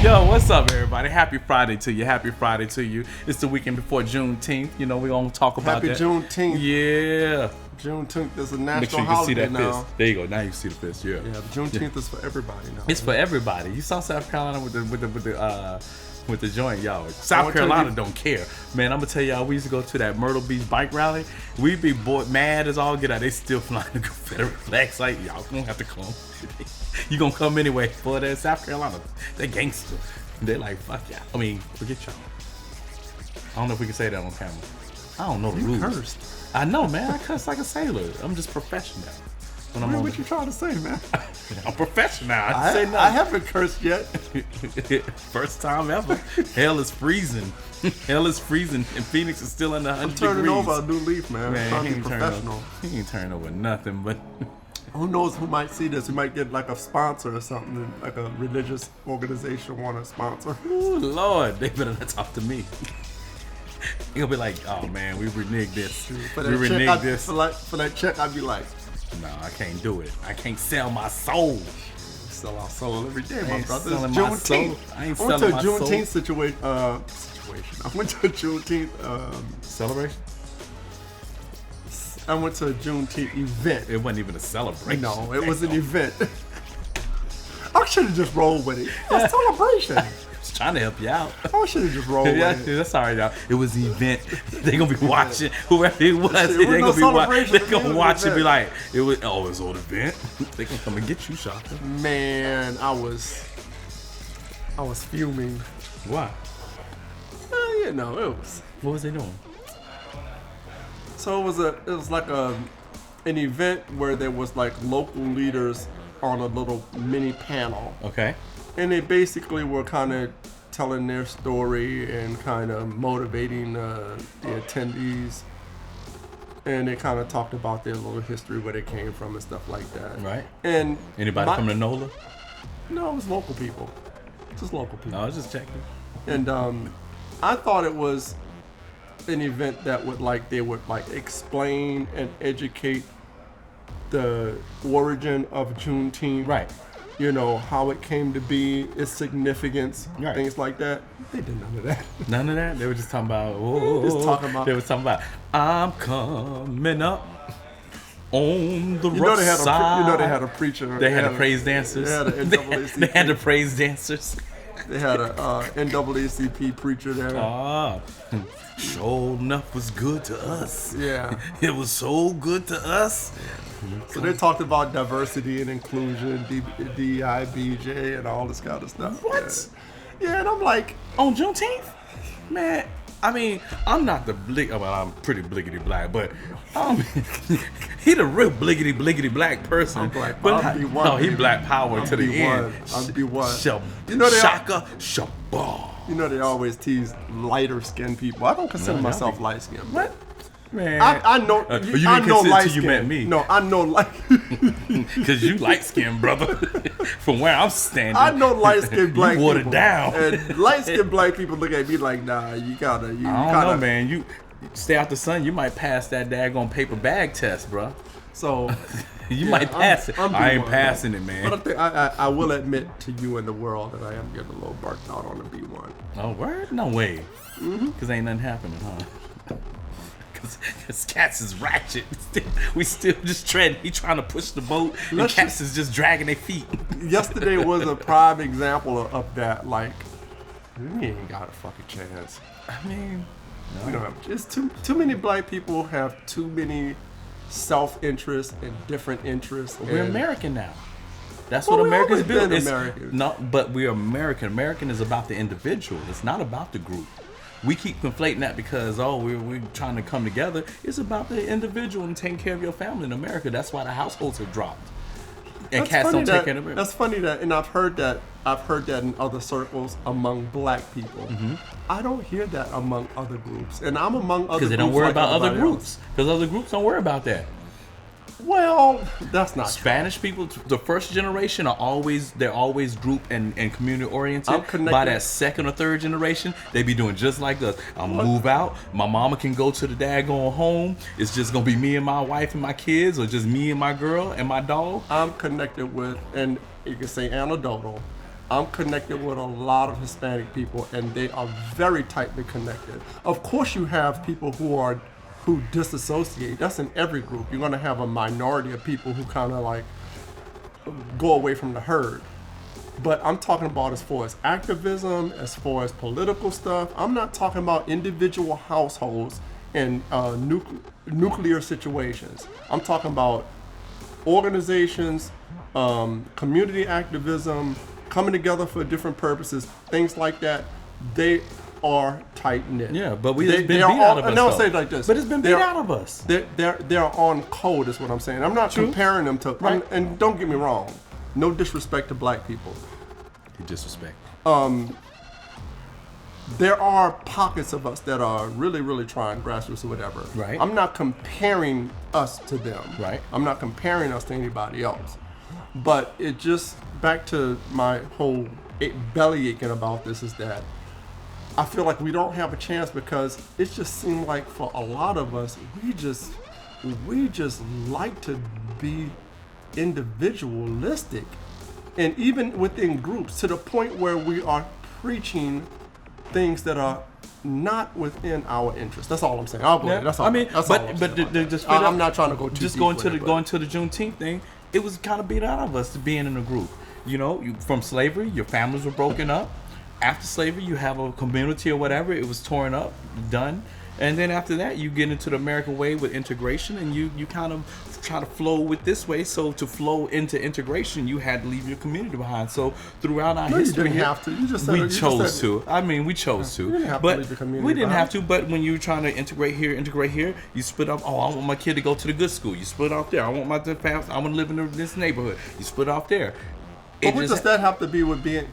Yo, what's up, everybody? Happy Friday to you. Happy Friday to you. It's the weekend before Juneteenth. You know, we're going to talk about Happy that. Juneteenth. Yeah. Juneteenth is a Make sure national you can see holiday that now. fist. There you go. Now you see the fist. Yeah. Yeah, Juneteenth is for everybody now. It's for everybody. You saw South Carolina with the joint, y'all. South Carolina don't care, man. I'm gonna tell y'all, we used to go to that Myrtle Beach bike rally. We be mad as all get out. They still flying the Confederate flags. Like, y'all gonna have to come. You gonna come anyway for that South Carolina? They gangster. They're like, fuck y'all. I mean, forget y'all. I don't know if we can say that on camera. I don't know the rules. Cursed. I know, man. I cuss like a sailor. I'm just professional. Man, what you trying to say, man? I'm professional. I say nothing. I haven't cursed yet. First time ever. Hell is freezing. Hell is freezing, and Phoenix is still in the 100 degrees. Turning over a new leaf, man. Man, he ain't professional. He ain't turning over nothing, but who knows who might see this? We might get like a sponsor or something, like a religious organization want to sponsor. ooh, Lord, they better not talk to me. He'll be like, oh man, we reneged this. For We reneged this. For that check, I'd be like, No, I can't do it. I can't sell my soul. sell our soul every day, I my ain't brother. selling It's my Juneteenth. soul. I ain't I went to selling a my Juneteenth soul. situation. I went to a Juneteenth. Celebration? I went to a Juneteenth event. It wasn't even a celebration. No, it was an event. I should have just rolled with it. A celebration. I was trying to help you out. I should have just rolled with Yeah, it. that's all right, y'all. It was the event. They gonna be watching whoever it was. Shit, They we're no gonna be watching. celebration. They It gonna was watch an and be event. like, it was an event. They gonna come and get you, Shaka. Man, I was fuming. Why? You know, it was. What was they doing? So it was like an event where there was like local leaders on a little mini panel, Okay. and they basically were kind of telling their story and kind of motivating the attendees. And they kind of talked about their little history, where they came from, and stuff like that. Right. And Anybody from the NOLA? No, it was local people. Just local people. No, I was just checking. And I thought it was an event that they would explain and educate the origin of Juneteenth. Right. You know, how it came to be, its significance, Right. things like that. They did none of that. None of that. They were just talking about. They were talking about. I'm coming up on the rough side. They had a preacher. They had the praise dancers. They had an NAACP. They had the praise dancers. They had a NAACP preacher there. Ah, sure enough was good to us. Yeah. It was so good to us. So they talked about diversity and inclusion, DIBJ, and all this kind of stuff. What? Yeah, and I'm like, On Juneteenth? Man, I mean, I'm not the well, I'm pretty bliggity black, but he the real bliggity black person. I'm black but power, be one, no, he baby. black power I'm to the be end. one. I'm be one. You know Shaka, Shabba. You know they always tease lighter skinned people. I don't consider No, myself y'all be- light skinned. What? Man, I know. you didn't I know consider light till you met skin. me. No, I know light. Because you light skinned, brother. From where I'm standing. I know light skinned black you watered people. down. And light skinned black people look at me like, nah, you gotta. I don't know, man. You stay out the sun, you might pass that daggone paper bag test, bro. So You yeah, might pass it. I'm I ain't B1, passing it, man. But I think I will admit to you and the world that I am getting a little burnt out on the B1. Oh, word? No way. Because ain't nothing happening, huh? Because Cats is ratchet. We still just treading. He trying to push the boat, and Cats is just dragging their feet. Yesterday was a prime example of that. Like, we ain't got a fucking chance. I mean, We don't have. It's too many black people have too many self-interests and different interests. we're and American now. That's Well, what we America's always built. been It's Americans. not, but we're American. American is about the individual. It's not about the group. We keep conflating that because we're trying to come together. It's about the individual and taking care of your family in America. That's why the households have dropped. And That's cats funny don't take care of America. That's funny that, and I've heard that in other circles among black people. I don't hear that among other groups, and I'm among other groups. Because they don't worry like about other everybody groups. Because other groups don't worry about that. Well, that's not Spanish people, the first generation they're always group and community oriented. I'm connected. By that second or third generation, they be doing just like us. I'll move out. My mama can go to the daggone home. It's just gonna be me and my wife and my kids, or just me and my girl and my dog. I'm connected with, and you can say anecdotal, I'm connected with a lot of Hispanic people, and they are very tightly connected. Of course, you have people who disassociate. That's in every group. You're going to have a minority of people who kind of like go away from the herd. But I'm talking about as far as activism, as far as political stuff. I'm not talking about individual households and nuclear situations. I'm talking about organizations, community activism, coming together for different purposes, things like that. They are tight knit. Yeah, but it's been beat out of us. No, say it like this. But it's been beat out of us. They're on code, is what I'm saying. I'm not comparing them to. Right. And don't get me wrong, no disrespect to black people. You disrespect. There are pockets of us that are really, really trying, grassroots or whatever. Right. I'm not comparing us to them. Right. I'm not comparing us to anybody else. But it just, back to my whole belly aching about this, is that I feel like we don't have a chance because it just seemed like for a lot of us, we just like to be individualistic. And even within groups, to the point where we are preaching things that are not within our interest. That's all I'm saying. I'll go ahead. That's all. I mean, that's but all I'm but saying. just I'm not trying to go too just deep going with to it, the but- going to the Juneteenth thing. It was kind of beat out of us being in a group. You know, from slavery, your families were broken up. After slavery, you have a community or whatever. It was torn up, done. And then after that, you get into the American way with integration, and you kind of try to flow with this way. So to flow into integration, you had to leave your community behind. So throughout our history, you didn't have to. You just said we chose to. I mean, we chose to. You didn't have to but leave your community we didn't behind. have to. But when you're trying to integrate here, you split up. Oh, I want my kid to go to the good school. You split off there. I want my family. I want to live in this neighborhood. You split off there. But what does that have to be with being?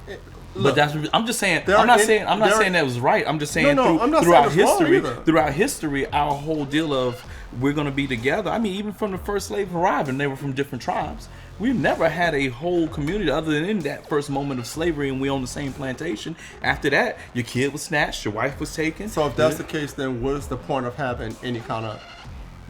But that's. I'm just saying. there I'm not are- saying. I'm not there are- saying that was right. I'm just saying No, I'm not saying throughout it's wrong history. either. Throughout history, our whole deal of we're going to be together. I mean, even from the first slave arriving, they were from different tribes. We've never had a whole community other than in that first moment of slavery, and we on the same plantation. After that, your kid was snatched, your wife was taken. So if that's the case, then what is the point of having any kind of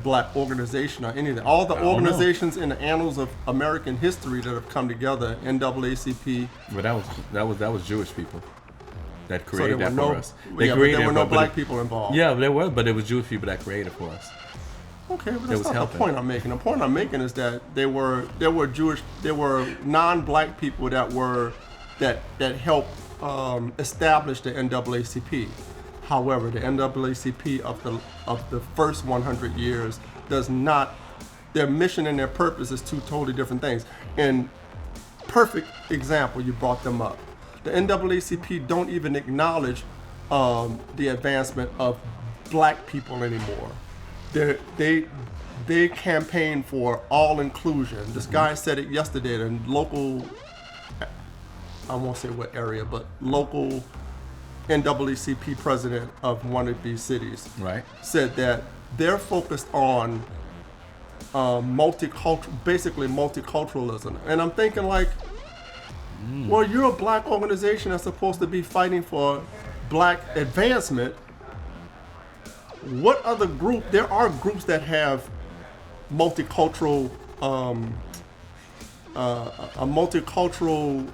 black organization or anything? All the organizations in the annals of American history that have come together, NAACP. But that was Jewish people that So created there that were for no, us. yeah, but there were no black people involved. Yeah, there were, but it was Jewish people that created for us. Okay, but was that's not helping. the point I'm making. The point I'm making is that there were non-black people that helped establish the NAACP. However, the NAACP of the first 100 years does not. Their mission and their purpose is two totally different things. And perfect example, you brought them up. The NAACP don't even acknowledge the advancement of black people anymore. They campaign for all inclusion. This guy said it yesterday. The local, I won't say what area, but local NAACP president of one of these cities, Right. said that they're focused on basically multiculturalism. And I'm thinking like, well, you're a black organization that's supposed to be fighting for black advancement. What other group? There are groups that have multicultural, a multicultural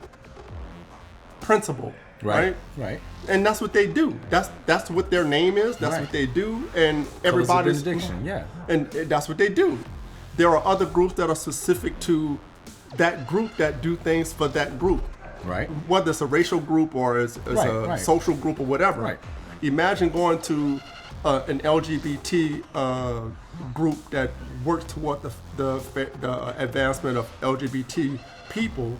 principle, right? Right. And that's what they do. That's what their name is. That's Right. what they do, and Colors of everybody's benediction, yeah. and that's what they do. There are other groups that are specific to that group that do things for that group, Right. whether it's a racial group or it's a Right. social group or whatever. Right. Imagine going to an LGBT group that works toward the advancement of LGBT people,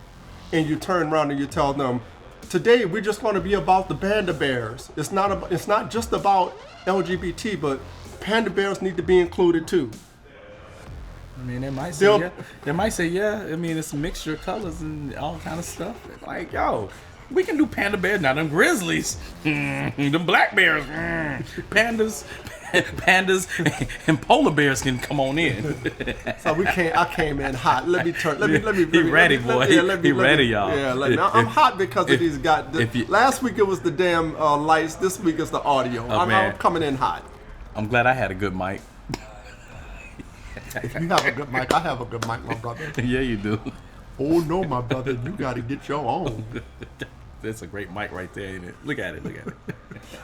and you turn around and you tell them, today we're just going to be about the panda bears. It's not just about LGBT, but panda bears need to be included too. I mean, they might say yeah. They might say yeah. I mean, it's a mixture of colors and all kind of stuff. Like, yo, we can do panda bears, not them grizzlies, them black bears, pandas and polar bears can come on in. So I came in hot. Let me. He ready, boy. He ready, y'all. Yeah, I'm hot because of these guys. Last week it was the damn lights. This week is the audio. I'm coming in hot. I'm glad I had a good mic. If you have a good mic, I have a good mic, my brother. Yeah, you do. Oh no, my brother, you got to get your own. That's a great mic right there, ain't it? Look at it.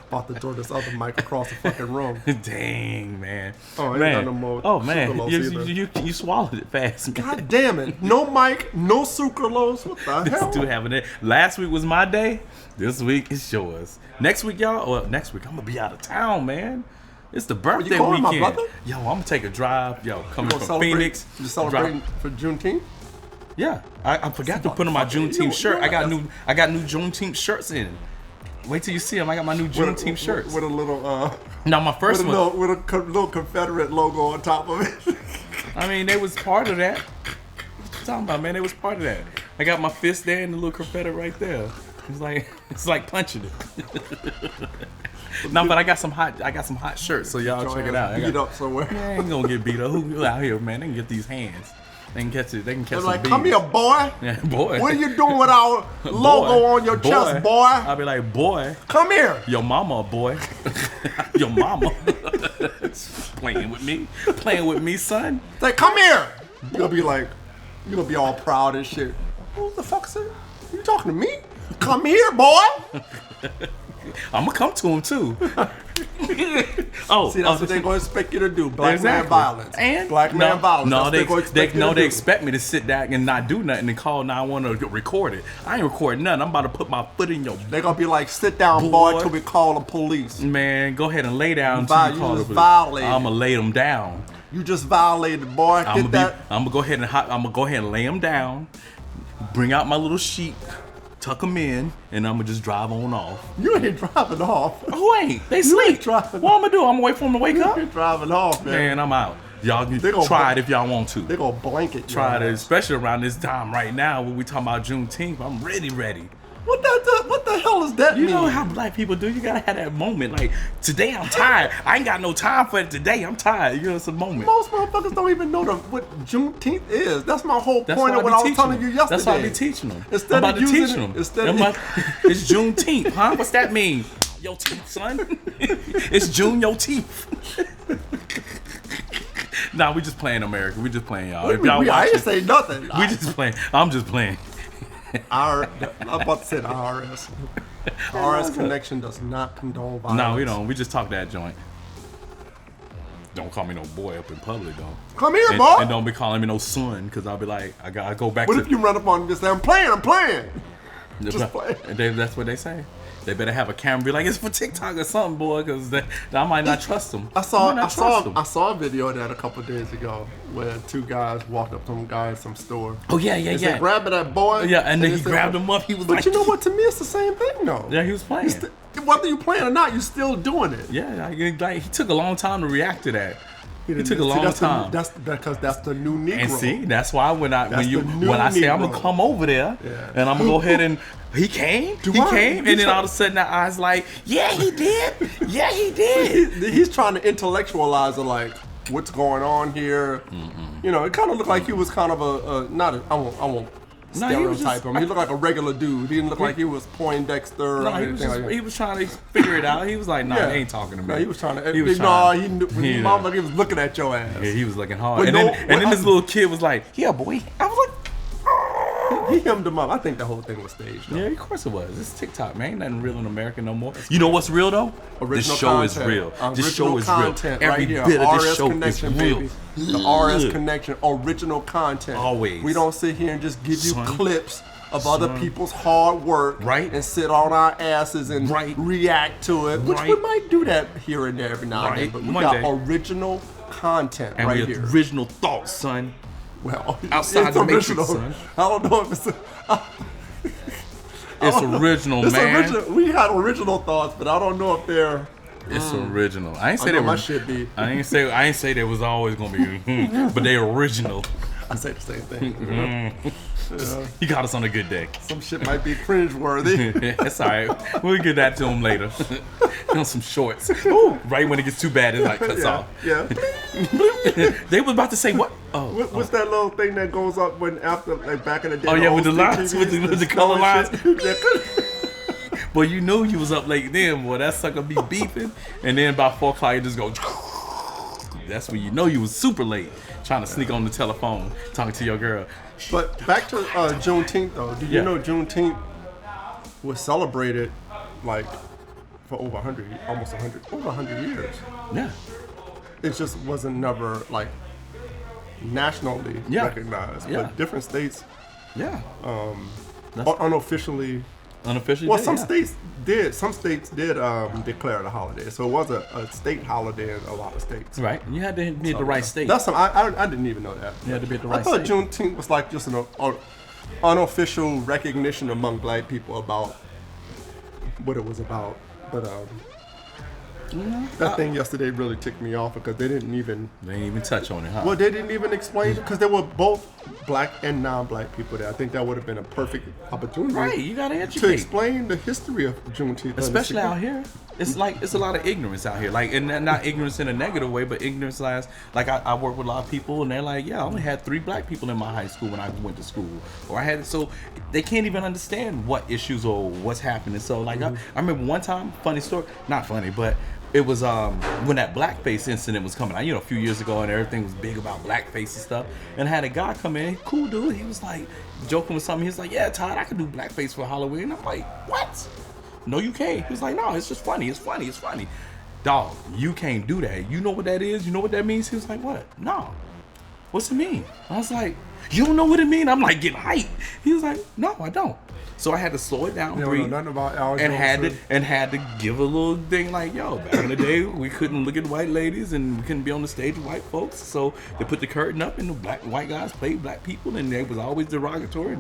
About to throw this other mic across the fucking room. Dang, man. Oh, I ain't man. got no more. Oh man, sucralose you swallowed it fast. God damn it! No mic, no sucralose. What the hell? Still having it. Last week was my day. This week is yours. Next week, y'all. Well, next week I'm gonna be out of town, man. It's the birthday going, weekend. my brother? Yo, I'm gonna take a drive. Yo, coming from Phoenix. You celebrating for Juneteenth? Yeah, I forgot to put on my Juneteenth shirt. I got new Juneteenth shirts in. Wait till you see them. I got my new Juneteenth shirts. With a little Now my first one with a little Confederate logo on top of it. I mean, they was part of that. What you talking about, man? They was part of that. I got my fist there and the little Confederate right there. It's like punching it. No, but I got some hot shirts, so y'all check it out. Beat up somewhere. Yeah, I ain't gonna get beat up. Who out here, man? They can get these hands. They can catch it. They can catch some bees. Come here, boy. Yeah, boy. What are you doing with our logo on your chest, boy? I'll be like, boy. Come here. Your mama, boy. Your mama. Playing with me, son. Say, come here. You're gonna be all proud and shit. Who the fuck is it? You talking to me? Come here, boy. I'm gonna come to him too. See, that's what they're gonna expect you to do. Black man violence. And black man violence. No, they expect me to sit back and not do nothing and call 911 to record it. I ain't recording nothing. I'm about to put my foot in your. They're gonna be like, sit down, boy, till we call the police. Man, go ahead and lay down. You just violated. I'm gonna lay them down. You just violated, boy. I'm gonna go ahead and lay them down. Bring out my little sheet. Tuck them in, and I'm gonna just drive on off. You ain't driving off. Who ain't? They sleep. What I'm gonna do? I'm gonna wait for them to wake up. You ain't driving off, man. Man, I'm out. Y'all can try it if y'all want to. They gonna blanket you. Try it, especially around this time right now when we talking about Juneteenth. I'm ready. What the hell does that mean? You know how black people do? You gotta have that moment. Like, today I'm tired. I ain't got no time for it today. I'm tired. You know, it's a moment. Most motherfuckers don't even know what Juneteenth is. That's my whole point of what I was telling you yesterday. That's why I be teaching them. Instead I'm about of to using teach them. It's Juneteenth, huh? What's that mean? Your teeth, son. It's June your teeth. Nah, we just playing America. We just playing y'all. If y'all I ain't say nothing. We just playing. I'm just playing. I'm about to say the IRS. IRS connection does not condone violence. No, we don't. We just talk that joint. Don't call me no boy up in public, though. Come here, boy. And don't be calling me no son, because I'll be like, I gotta go back What if you run up on me and say, I'm playing? Just play. That's what they say. They better have a camera and be like, it's for TikTok or something, boy, because I might not trust them. I saw a video of that a couple of days ago where two guys walked up to some guy in some store. Oh, yeah. They said, grab that boy. Yeah, and then he grabbed him up. He was but like... you know what? To me, it's the same thing, though. Yeah, he was playing. Whether you playing or not, you're still doing it. Yeah, like, he took a long time to react to that. He took a long time. That's because that's the new Negro. And see, that's why when I say I'm gonna come over there and I'm gonna go ahead and he came, and then all of a sudden the eyes like, yeah, he did. He's trying to intellectualize it, like what's going on here. Mm-mm. You know, it kind of looked like he was kind of I won't stereotype him. He looked like a regular dude. He didn't look like he was Poindexter or anything like that. He was trying to figure it out. He was like, they ain't talking to me. No, he was trying to. He was looking at your ass. Yeah, he was looking hard. And then this little kid was like, yeah, boy. I was like, he hemmed him up. I think the whole thing was staged, though. Yeah, of course it was. It's TikTok, man. Ain't nothing real in America no more. You know what's real, though? Original this show content. is real. This show is content real. Every Every bit of this RS show connection, is real. Baby. The RS connection, original content. Always. We don't sit here and just give you clips of other people's hard work, and sit on our asses and react to it, which we might do that here and there every now and then. But we got original content and right here. Original thoughts, son. Well, outside the Matrix, son. I don't know if it's. It's original, man. We got original thoughts, but I don't know if they're. It's original. I ain't say they were. I ain't say they was always gonna be, but they original. I say the same thing. He got us on a good day. Some shit might be cringe-worthy. That's all right. We'll get that to him later. On some shorts. Ooh, right when it gets too bad, it like cuts off. Yeah. They was about to say what? What's that little thing that goes up when after back in the day? Oh yeah, with the lines, with the color lines. Boy, you knew you was up late then, boy. That sucker be beeping, and then by 4 o'clock it just goes. That's when you know you was super late, trying to sneak on the telephone, talking to your girl. But back to Juneteenth, though. Did you know Juneteenth was celebrated like for over 100, almost 100, over 100 years? Yeah. It just wasn't never like nationally recognized. Yeah. But different states, unofficially. Unofficially, well, some states did. Some states did declare it a holiday, so it was a state holiday in a lot of states. Right, you had to be at the right state. That's I didn't even know that. You had to be at the right I thought state. Juneteenth was like just an unofficial recognition among black people about what it was about. But that thing yesterday really ticked me off because they didn't even touch on it, huh? Well, they didn't even explain it because there were both black and non-black people there. I think that would have been a perfect opportunity. Right, you gotta educate to explain the history of Juneteenth, especially out here. It's like it's a lot of ignorance out here, like, and not ignorance in a negative way, but ignorance like I work with a lot of people, and they're like, yeah, I only had 3 black people in my high school when I went to school, or I had so they can't even understand what issues or what's happening. So like I remember one time, funny story, not funny, but it was when that blackface incident was coming out, a few years ago, and everything was big about blackface and stuff. And I had a guy come in, cool dude. He was like joking with something. He was like, "Yeah, Todd, I could do blackface for Halloween." I'm like, "What? No, you can't." He was like, "No, it's just funny. It's funny. It's funny." Dog, you can't do that. You know what that is? You know what that means? He was like, "What? No. What's it mean?" I was like, "You don't know what it mean?" I'm like getting hyped. He was like, "No, I don't." So I had to slow it down, breathe, and had to give a little thing like, yo, back in the day, we couldn't look at white ladies and we couldn't be on the stage with white folks. So they put the curtain up and the white guys played black people, and they was always derogatory,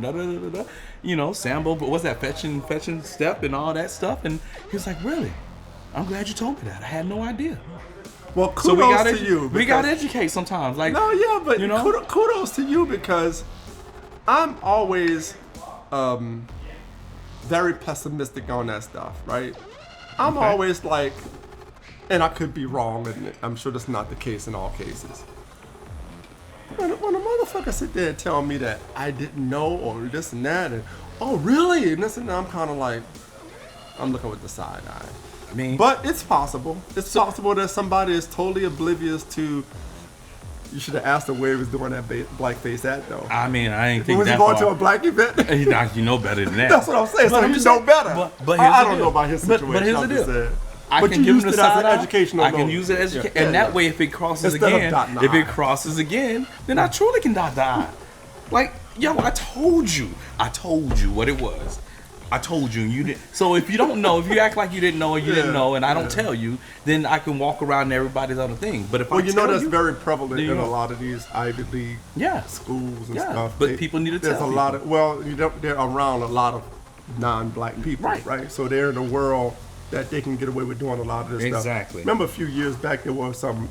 Sambo, but what's that, fetching step and all that stuff. And he was like, really? I'm glad you told me that. I had no idea. Well, kudos to you. We got to educate sometimes. Like, no, yeah, but kudos to you because I'm always very pessimistic on that stuff, right? I'm always like, and I could be wrong, and I'm sure that's not the case in all cases. When a motherfucker sit there and tell me that I didn't know or this and that, and oh really, and this and that, I'm kind of like, I'm looking with the side eye. But it's possible. It's possible that somebody is totally oblivious to. You should have asked him where he was doing that blackface at, though. I ain't think was that he going to a black event? You know better than that. That's what I'm saying. So you know better. But I don't know about his situation. But here's the deal. I can give use it as an educational. I can use it as and that way, if it crosses again, then I truly can dot the I. Like, yo, I told you what it was. I told you, and you didn't. So if you don't know, if you act like you didn't know, or you didn't know, and I don't tell you, then I can walk around every's other thing. But if I tell that's very prevalent in a lot of these Ivy League schools and stuff. But people need to tell. There's a lot of they're around a lot of non-black people, right? So they're in a world that they can get away with doing a lot of this stuff. Exactly. Remember a few years back there were some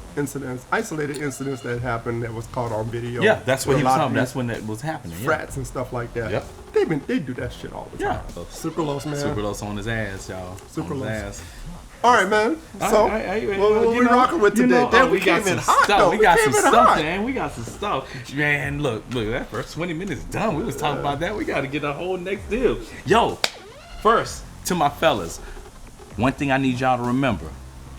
isolated incidents that happened that was caught on video. Yeah, that's what he was talking. That's when that was happening. Frats and stuff like that. Yep. They do that shit all the time. Yeah. Sucralose, man. Sucralose on his ass, y'all. Sucralose. On his ass. All right, man. So, what we rocking with today? We got some stuff. We got some stuff, man. We got some stuff. Man, look, that first 20 minutes done. We was talking about that. We got to get a whole next deal. Yo, first, to my fellas, one thing I need y'all to remember.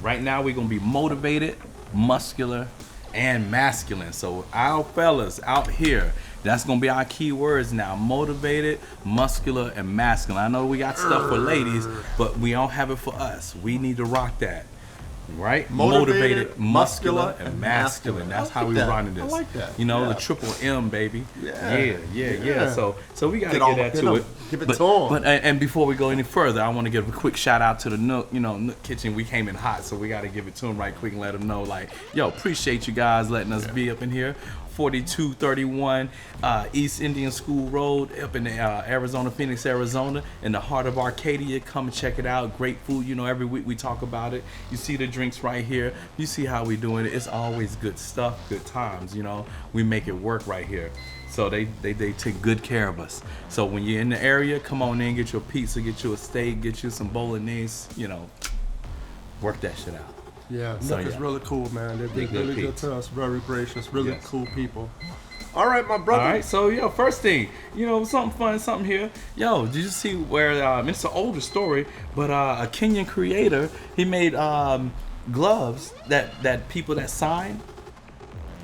Right now, we're going to be motivated, muscular, and masculine. So, our fellas out here, that's going to be our key words now. Motivated, muscular, and masculine. I know we got stuff for ladies, but we don't have it for us. We need to rock that. Right? Motivated, muscular, and masculine. That's how we running this. I like that. The triple M, baby. Yeah. So we got to get that to it. Give it to them. But and before we go any further, I want to give a quick shout out to the Nook, Nook Kitchen. We came in hot, so we got to give it to them right quick and let them know, like, yo, appreciate you guys letting us be up in here. 4231 East Indian School Road up in Arizona, Phoenix, Arizona, in the heart of Arcadia. Come and check it out. Great food. Every week we talk about it. You see the drinks right here. You see how we doing it. It's always good stuff, good times. We make it work right here. So they take good care of us. So when you're in the area, come on in, get you a pizza, get you a steak, get you some bolognese. Work that shit out. Yeah, Nook is really cool, man. They've been really good to us, very gracious, really cool people. All right, my brother. All right, so first thing, something fun, something here. Yo, did you see where it's an older story, but a Kenyan creator, he made gloves that people that sign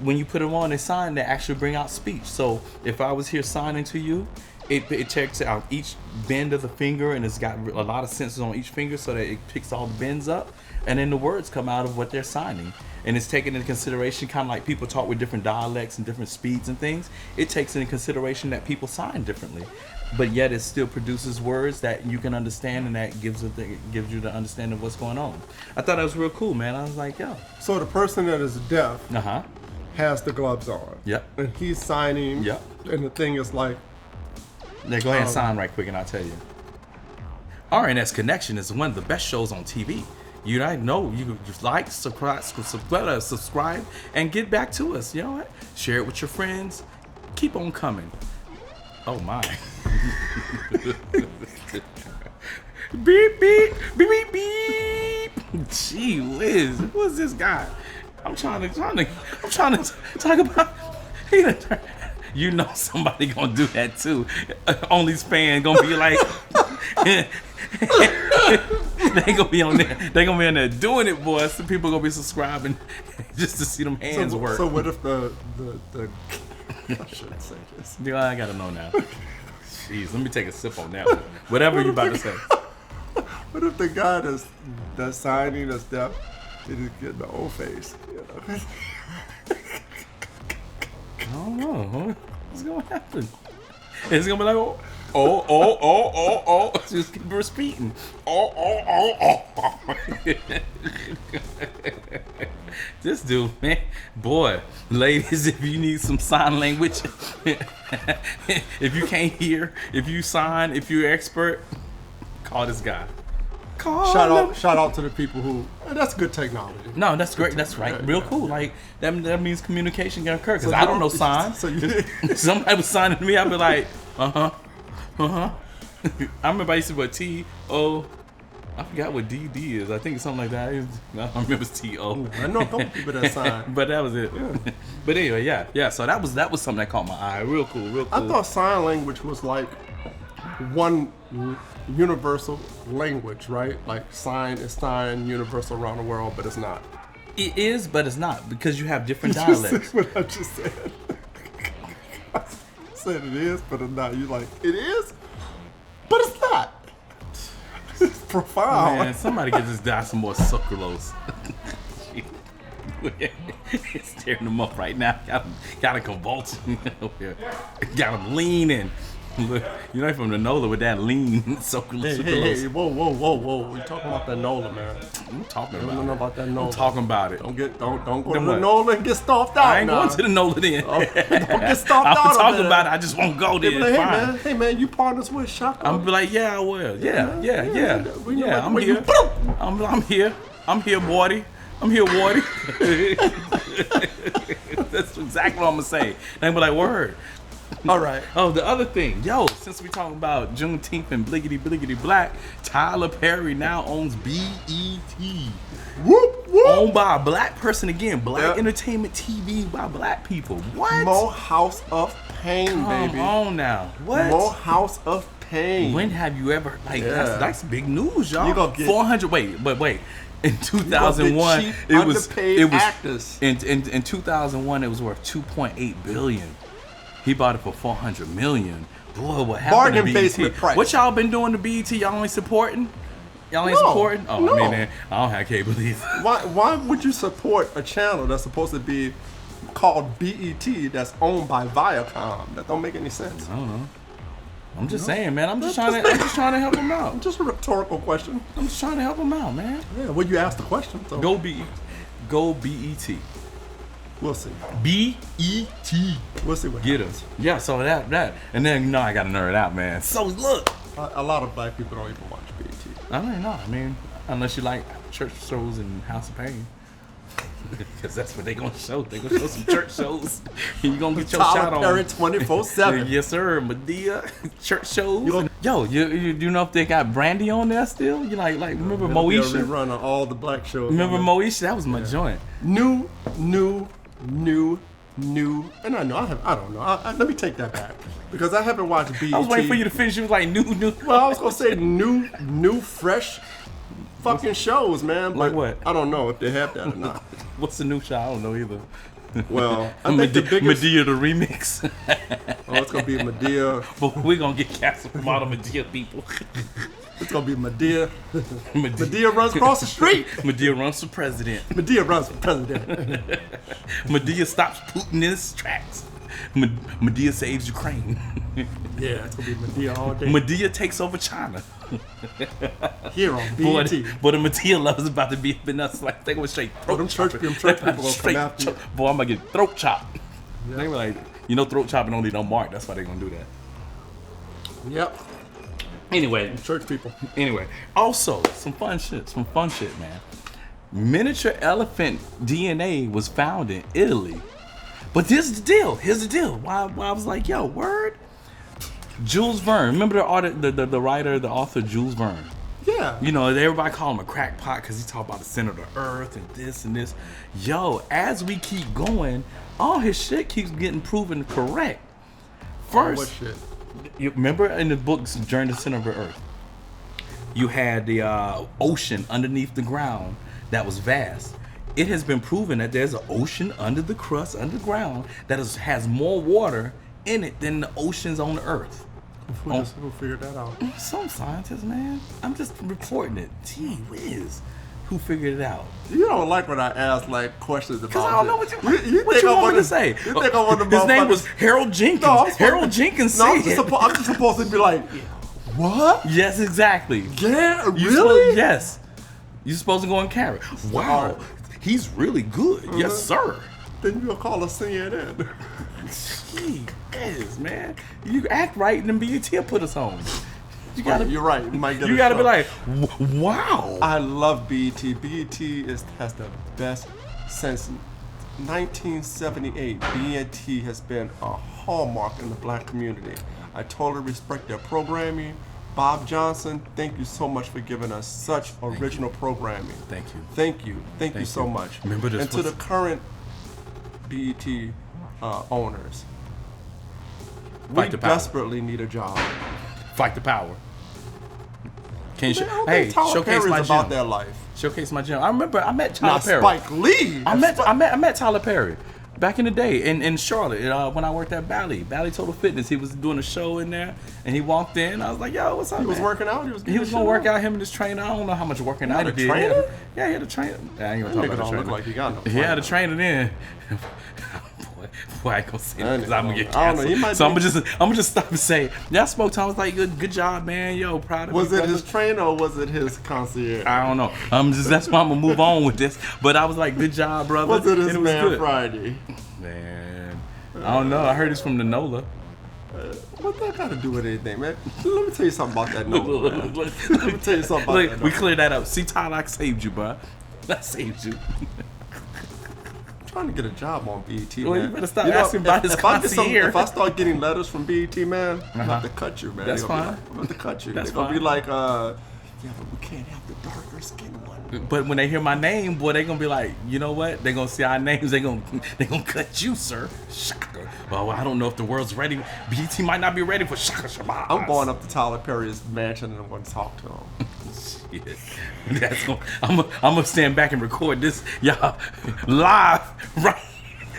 when you put them on a sign, they actually bring out speech. So if I was here signing to you, it checks out each bend of the finger, and it's got a lot of sensors on each finger so that it picks all the bends up, and then the words come out of what they're signing. And it's taken into consideration, kind of like people talk with different dialects and different speeds and things. It takes into consideration that people sign differently, but yet it still produces words that you can understand, and that gives you the understanding of what's going on. I thought that was real cool, man. I was like, yo. So the person that is deaf has the gloves on. Yep. And he's signing. Yep. And the thing is like. Yeah, go ahead and sign right quick, and I'll tell you. RNS Connection is one of the best shows on TV. You know, you just like, subscribe, and get back to us. You know what? Share it with your friends. Keep on coming. Oh my. Beep, beep, beep, beep, beep. Gee whiz, who's this guy? I'm trying to talk about. You know somebody gonna do that too. Only's fan gonna be like, they gonna be on there. They gonna be in there doing it, boy. Some people gonna be subscribing just to see them hands work. So what if the I shouldn't say this. Dude, I gotta know now. Jeez, let me take a sip on that one. Whatever you about to say. What if the guy that's signing that's deaf, he just get the old face? You know? I don't know. What's gonna happen? It's gonna be like, oh. Just keep repeating. Oh. This dude, man. Boy, ladies, if you need some sign language, if you can't hear, if you sign, if you're expert, call this guy. Shout out to the people who. That's good technology. No, that's great. That's right. Real cool. Like that means communication can occur. Because I don't know signs. So somebody was signing to me, I'd be like, I remember I used to put T-O. I forgot what D-D is. I think it's something like that. I don't remember it's T-O. I know a couple people that sign. But that was it. Yeah. But anyway, yeah. So that was something that caught my eye. Real cool. I thought sign language was like one universal language, right? Like sign is sign universal around the world, but it's not. It is, but it's not, because you have different dialects. What I just said. I said it is, but it's not. You like it is, but it's not. It's profound. Man, somebody get this guy some more sucralose. It's tearing him up right now. Got a convulsing over here. Got him leaning. Look, you know from the Nola with that lean sucralose. Hey, whoa. You talking about that Nola, man. I'm talking about it. I don't know about that Nola. I'm talking about it. Don't go to the Nola and get stuffed out. I ain't going to the Nola then. Don't get stuffed out. I'm talking about it. I just won't go there. Like, hey man, you partners with Shaka? I'm be like, yeah, I will. Yeah. I'm here. I'm here. I'm here, Wardy. That's exactly what I'm gonna say. They be like, word. All right. Oh, the other thing, since we talking about Juneteenth and bliggity black, Tyler Perry now owns BET. Whoop. Owned by a black person again. Black entertainment TV by black people. What? More House of Pain, baby. Come on now. What? More House of Pain. When have you ever that's big news, y'all. You gonna get 400. Wait. In 2001, it was actors. In 2001, it was worth 2.8 billion. He bought it for 400 million. Boy, what happened to BET? Basement price. What y'all been doing to BET? Y'all ain't supporting? Y'all ain't supporting? Oh, no. Man, I don't have cable either. Why would you support a channel that's supposed to be called BET that's owned by Viacom? That don't make any sense. I don't know. I'm just saying, man. I'm just trying to help him out. Just a rhetorical question. I'm just trying to help him out, man. Yeah, well, you asked the question. So. Go BET. We'll see. BET. We'll see what Get happens. him. Yeah, so that. And then, I got to nerd out, man. So, look. A lot of black people don't even watch BET. I don't know. I mean, unless you like church shows and House of Pain. Because that's what they going to show. They going to show some church shows. You going to get your shot on. Tyler Perry 24/7. Yes, sir. Medea. Church shows. You know if they got Brandy on there still? You like remember Moesha? Run on all the black shows. Remember Moesha? That was my joint. New. And I don't know. Let me take that back. Because I haven't watched BET. I was waiting for you to finish. You was like, new. Well, I was going to say new, fresh fucking shows, man. Like but what? I don't know if they have that or not. What's the new show? I don't know either. Well, I think the biggest... Medea the remix. Oh, it's gonna be Medea. But we're gonna get canceled from all the Medea people. It's gonna be Medea. Medea runs across the street. Medea runs for president. Medea runs for president. Medea stops Putin in his tracks. Medea saves Ukraine. Yeah, it's gonna be Medea all day. Medea takes over China. Here on BET. Boy, the Medea love is about to be up in us. Like, they go straight throat them church people gonna come after you. Boy, I'm gonna get throat chopped. Yep. They were like, throat chopping only don't mark. That's why they gonna do that. Yep. Anyway, church people. Anyway, also some fun shit, man. Miniature elephant DNA was found in Italy. But here's the deal. Why I was like, yo, word? Jules Verne. Remember the writer, the author Jules Verne? Yeah. Everybody call him a crackpot because he talk about the center of the earth and this and this. Yo, as we keep going, all his shit keeps getting proven correct. First, what shit? You remember in the books Journey to the Center of the Earth, you had the ocean underneath the ground that was vast. It has been proven that there's an ocean under the crust, underground, that has more water in it than the oceans on the Earth. Who figured that out? Some scientists, man. I'm just reporting it. Gee whiz. Who figured it out? You don't like when I ask questions about. Because I don't know what you want me to say. You think I want to? His name was Harold Jenkins. No, Harold Jenkins said. I'm just supposed to be like, what? Yes, exactly. Yeah, really? Yes. You're supposed to go and carry. Wow, he's really good. Yes, sir. Then you'll call us CNN. Gee whiz, man. You act right, and then BET will put us on. You're right. You might get. You gotta be like, wow. I love BET. BET has the best since 1978. BET has been a hallmark in the black community. I totally respect their programming. Bob Johnson, thank you so much for giving us such original programming. Thank you. Thank you so much. Remember this. And to the current BET owners, we desperately need a job. Fight the power. Can you showcase my about their life? Showcase my gym. I remember I met Tyler Perry. Spike Lee. I met Tyler Perry back in the day in Charlotte when I worked at Bally Total Fitness. He was doing a show in there, and he walked in. I was like, "Yo, what's up?" He was working out. He was gonna work out. Him and his trainer. I don't know how much working out he did. Trainer? Yeah, he had a trainer. I ain't gonna talk about the trainer. Look like he got no. He had a trainer then. Boy, I ain't gonna say that because I'm gonna get canceled. I don't know. So I'm gonna just stop and say, y'all spoke to him. I was like, good job, man. Yo, proud of you. Was it his trainer or was it his concierge? I don't know. That's why I'm gonna move on with this. But I was like, good job, brother. Was it his man Friday? Man, I don't know. I heard it's from the NOLA. What that got to do with anything, man? Let me tell you something about that NOLA, man. Let me tell you something about that NOLA. We cleared that up. See, Tyler, I saved you, bro. I saved you. Trying to get a job on BET, well, man. You better stop asking about his concierge. If I start getting letters from BET, man, I'm about to cut you, man. That's fine. I'm about to cut you. That's They're gonna be like, yeah, but we can't have the darker skin one. But when they hear my name, boy, they gonna be like, you know what? They gonna see our names. They gonna cut you, sir. Shaka. Well, I don't know if the world's ready. BET might not be ready for Shaka Shabazz. I'm going up to Tyler Perry's mansion and I'm going to talk to him. Shit. I'm gonna stand back and record this, y'all, live. Right.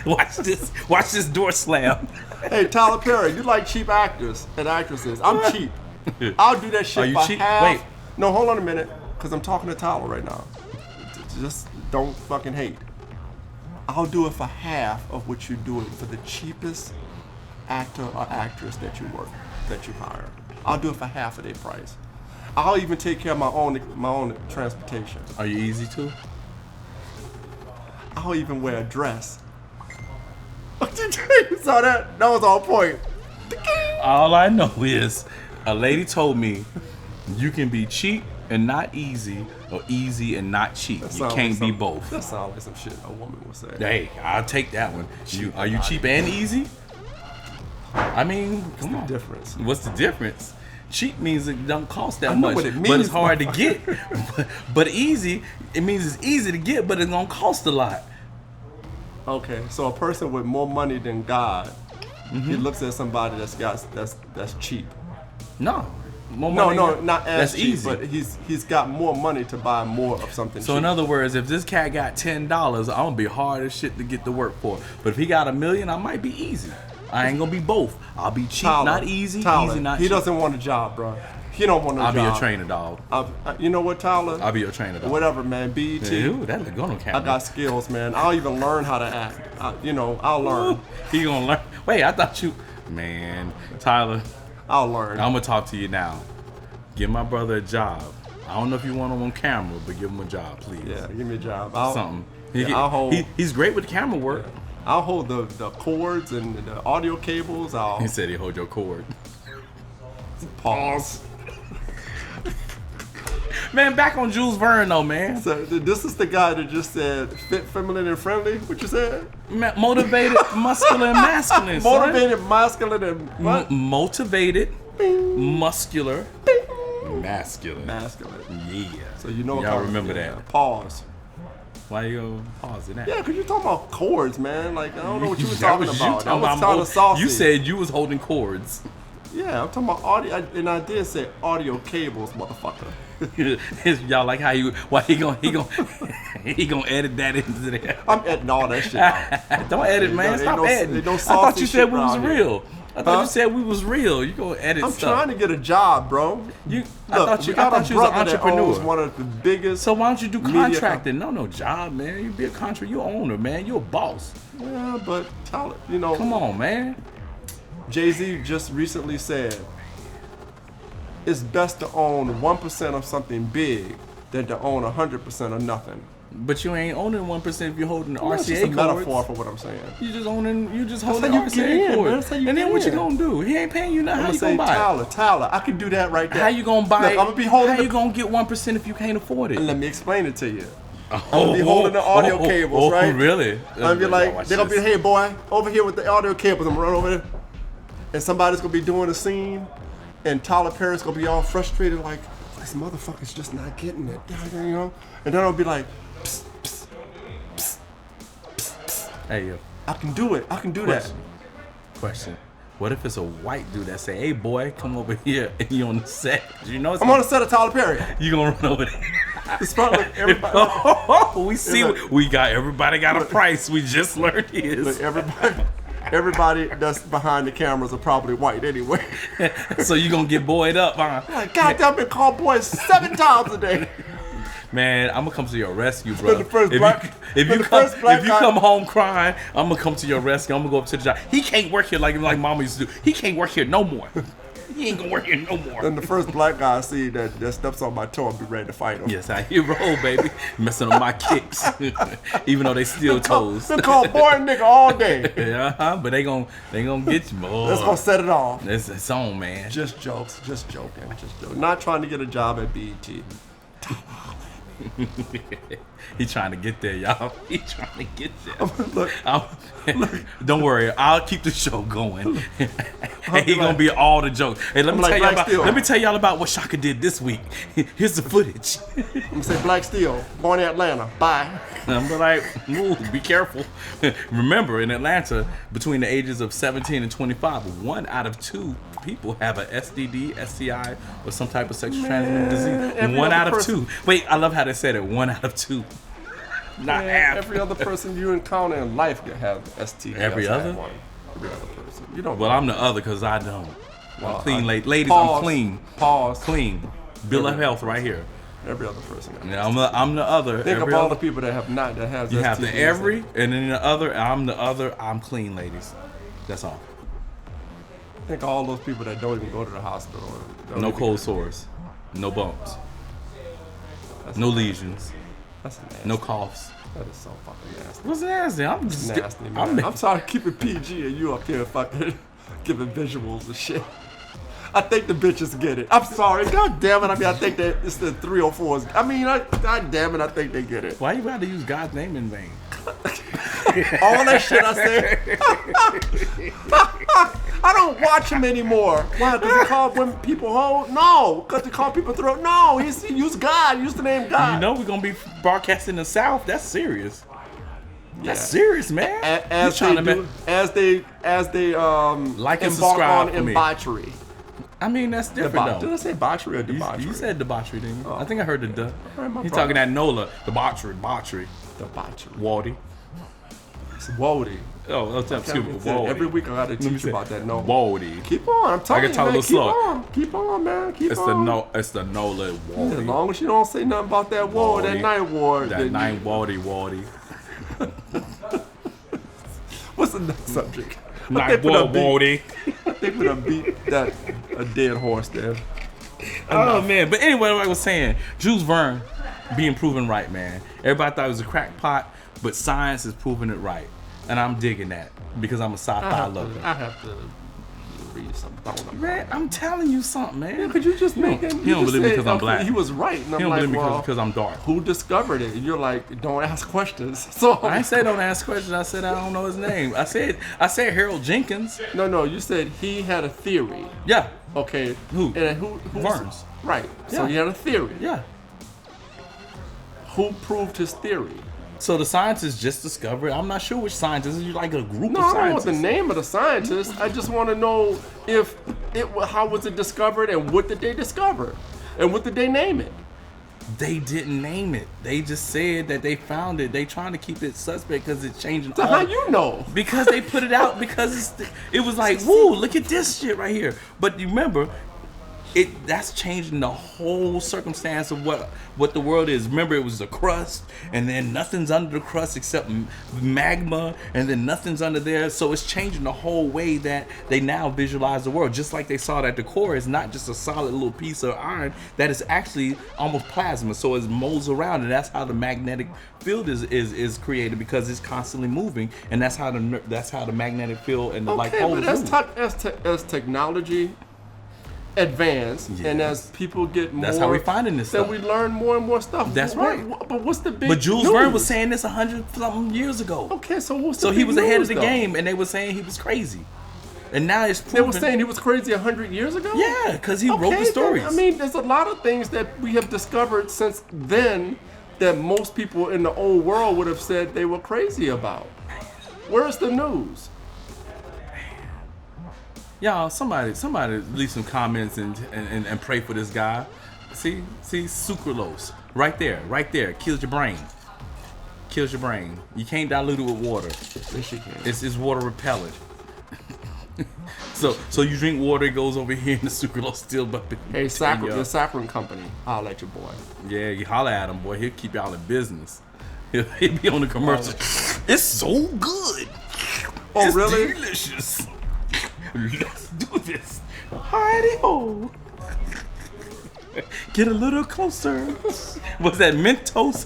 Watch this door slam. Hey, Tyler Perry, you like cheap actors and actresses. I'm cheap. I'll do that shit for half. Wait. No, hold on a minute, because I'm talking to Tyler right now. Just don't fucking hate. I'll do it for half of what you do it for the cheapest actor or actress that you hire. I'll do it for half of their price. I'll even take care of my own transportation. Are you easy too? I'll even wear a dress. You saw that? That was on point. All I know is a lady told me you can be cheap and not easy, or easy and not cheap. You can't be both. That sounds like some shit a woman would say. Hey, I'll take that one. Are you cheap and easy? I mean, come on. What's the difference? What's the difference? Cheap means it don't cost that much, what it means, but it's hard to get. But easy, it means it's easy to get, but it's gonna cost a lot. Okay, so a person with more money than God, he looks at somebody that's cheap. No, More money? No, not as That's cheap, easy. but he's got more money to buy more of something. So cheap. in other words, if this cat got $10, I'm gonna be hard as shit to get to work for. But if he got $1 million, I might be easy. I ain't gonna be both. I'll be cheap, Tyler, not easy. Tyler, Easy, not he cheap. doesn't want a job, bro. He don't want a I'll job. be your trainer, dog. You know what, Tyler? I'll be your trainer, dog. Whatever, man. BET. Ooh, that look good on camera. I got skills, man. I'll even learn how to act. I'll learn. He gonna learn. Wait, I thought you, man, Tyler. I'll learn. I'm gonna talk to you now. Give my brother a job. I don't know if you want him on camera, but give him a job, please. Yeah, give me a job. Something. I'll hold. He's great with the camera work. I'll hold the cords and the audio cables. He said he hold your cord. Pause. Man, back on Jules Verne though, man. So this is the guy that just said fit, feminine, and friendly. What you said? Motivated, muscular, and masculine. Motivated, masculine, and what? Motivated, muscular, masculine. Yeah. So you know. Y'all remember that? Pause. Why you gonna pause it now? Yeah, because you're talking about cords, man. Like, I don't know what you were That talking was about. you That was kind of saucy. You said you was holding cords. Yeah, I'm talking about audio, and I did say audio cables, motherfucker. Y'all like how why he gonna edit that into there? I'm editing all that shit out. Don't edit, man. Stop editing. No I thought you said we was here. real. I thought you said we was real. You gonna edit I'm stuff. trying to get a job, bro. I thought you was an entrepreneur. One of the biggest. So why don't you do contracting? No job, man. You be a contract. You owner, man. You a boss. Yeah, but Tyler, Come on, man. Jay-Z just recently said it's best to own 1% of something big than to own 100% of nothing. But you ain't owning 1% if you're holding the That's just RCA a cords. metaphor for what I'm saying. You just holding how you RCA get in, cords. man. That's how you And then get what you in. gonna do? He ain't paying you nothing. How I'm you gonna gonna say, buy it? Tyler, I can do that right there. How you gonna buy it? Look, I'm gonna be holding. How you gonna get 1% if you can't afford it? Let me explain it to you. I'm gonna be holding the audio cables, right? Really? I'm gonna be like, they're gonna be, hey boy, over here with the audio cables. I'm gonna run over there, and somebody's gonna be doing a scene, and Tyler Perry's gonna be all frustrated, like, this motherfucker's just not getting it, And then I'll be like, psst, psst, psst, psst, psst. Hey yo. I can do it. I can do Question. What if it's a white dude that say, "Hey boy, come over here," and you on the set? You know, I'm on the set of Tyler Perry. You gonna run over there? It's probably like everybody. We see. We got everybody got a price. We just learned his. Everybody that's behind the cameras are probably white anyway. So you gonna get buoyed up, huh? Like, goddamn, I've been called boys 7 times a day. Man, I'm gonna come to your rescue, bro. If you come home crying, I'm gonna come to your rescue. I'm gonna go up to the job. He can't work here like Mama used to do. He can't work here no more. He ain't gonna work here no more. Then the first black guy I see that steps on my toe, I'll be ready to fight him. Yes, how you roll, baby. Messing up my kicks, even though they still toes. They call boy and nigga all day. Yeah, but they gonna get you, boy. That's gonna set it off. It's on, man. Just jokes, just joking. Not trying to get a job at BET. He trying to get there, y'all. He trying to get there. Look, don't worry, I'll keep the show going. And he gonna be all the jokes. Hey, let me tell y'all about what Shaka did this week. Here's the footage. I'm gonna say Black Steel, born in Atlanta. Bye. I'm like, ooh, be careful. Remember, in Atlanta, between the ages of 17 and 25, 1 out of 2 people have a STD, STI, or some type of sexually transmitted disease. 1 out of 2. Wait, I love how they said it. 1 out of 2. Not half. Every other person you encounter in life could have STD. Every other? Every other person. You don't. Well, I'm the other because I don't. Well, I'm clean, ladies. Pause, I'm clean. Pause. Clean. Bill of health right here. Every other person. Yeah, I'm the other. Think of all the people that have not, that has You STDs. have the every, and then the other. I'm the other. I'm clean, ladies. That's all. Think of all those people that don't even go to the hospital. No cold sores. No bumps. No lesions. That's nasty. No coughs. That is so fucking nasty. What's nasty? I'm It's just nasty, man. I'm trying to keep it PG and you up here fucking giving visuals and shit. I think the bitches get it. I'm sorry. God damn it. I mean, I think that it's the 304s. I mean, God damn it. I think they get it. Why you got to use God's name in vain? All that shit I said. I don't watch him anymore. Why? Because he called women people hoes? No. Because he called people throat? No. He used God. He used the name God. You know we're going to be broadcasting the South. That's serious. That's Yeah. serious, man. As they like and embark subscribe on for me. debauchery. I mean, that's different Did though. I say debauchery or debauchery? You said debauchery, didn't you? Oh. I think I heard the duh. All right, my He's problem. talking that NOLA. Debauchery. Debauchery. Waldy. It's Wody. Oh, excuse me. Waldy. Every week I gotta teach you about that. No. Waldy. Keep on. I'm telling you, talk a man. little slower. Keep on, man. Keep It's on. It's the NOLA As Waldy. long as you don't say nothing about that war, that night war. That then night Waldy. What's the next subject? Night Waldy. I think we're gonna beat that a dead horse there. Oh man, but anyway, like I was saying, Jules Verne being proven right, man. Everybody thought it was a crackpot, but science is proving it right, and I'm digging that because I'm a sci-fi lover. I have to read something. Man, I'm telling you something, man. Could you just make him? He don't believe me because I'm black. He was right, and He I'm don't like, believe me well, because I'm dark. who discovered it? And you're like, don't ask questions. So I ain't say don't ask questions. I said I don't know his name. I said Harold Jenkins. no, you said he had a theory. Yeah, Okay. Who? And Verne's. Right. So Yeah. he had a theory. yeah. Who proved his theory? So the scientists just discovered. I'm not sure which scientists. It's like a group No, of I don't know scientists. the name of the scientist. I just want to know how was it discovered and what did they discover, and what did they name it? They didn't name it. They just said that they found it. They trying to keep it suspect because it's changing. So how you know? Because they put it out because it was like, woo, look at this shit right here. But you remember, that's changing the whole circumstance of what the world is. Remember, it was the crust, and then nothing's under the crust except magma, and then nothing's under there. So it's changing the whole way that they now visualize the world. Just like they saw that the core is not just a solid little piece of iron, that is actually almost plasma. So it molds around, and that's how the magnetic field is created, because it's constantly moving, and that's how the magnetic field and the like Okay, poles but move. as technology advance Yeah. and as people get more, That's how we finding this that stuff. we learn more and more stuff. That's What- right. But what's the big? But Jules news? Verne was saying this 100-something years ago. Okay, so what's the So he big was ahead of news, the though? game, and they were saying he was crazy. And now it's They proven. were saying he was crazy 100 years ago. Yeah, because he wrote the then, stories. I mean, there's a lot of things that we have discovered since then that most people in the old world would have said they were crazy about. Where's the news? Y'all, somebody leave some comments and pray for this guy. See, sucralose right there, kills your brain. You can't dilute it with water. Yes, you can. It's water repellent. So you drink water, it goes over here, and the sucralose still bumping. Hey, the saccharin company, holla at your boy. Yeah, you holler at him, boy. He'll keep y'all in business. He'll be on the commercial. It's so good. Oh, It's really? delicious. Let's do this. Hidey-ho. Get a little closer. What's that? Mentos?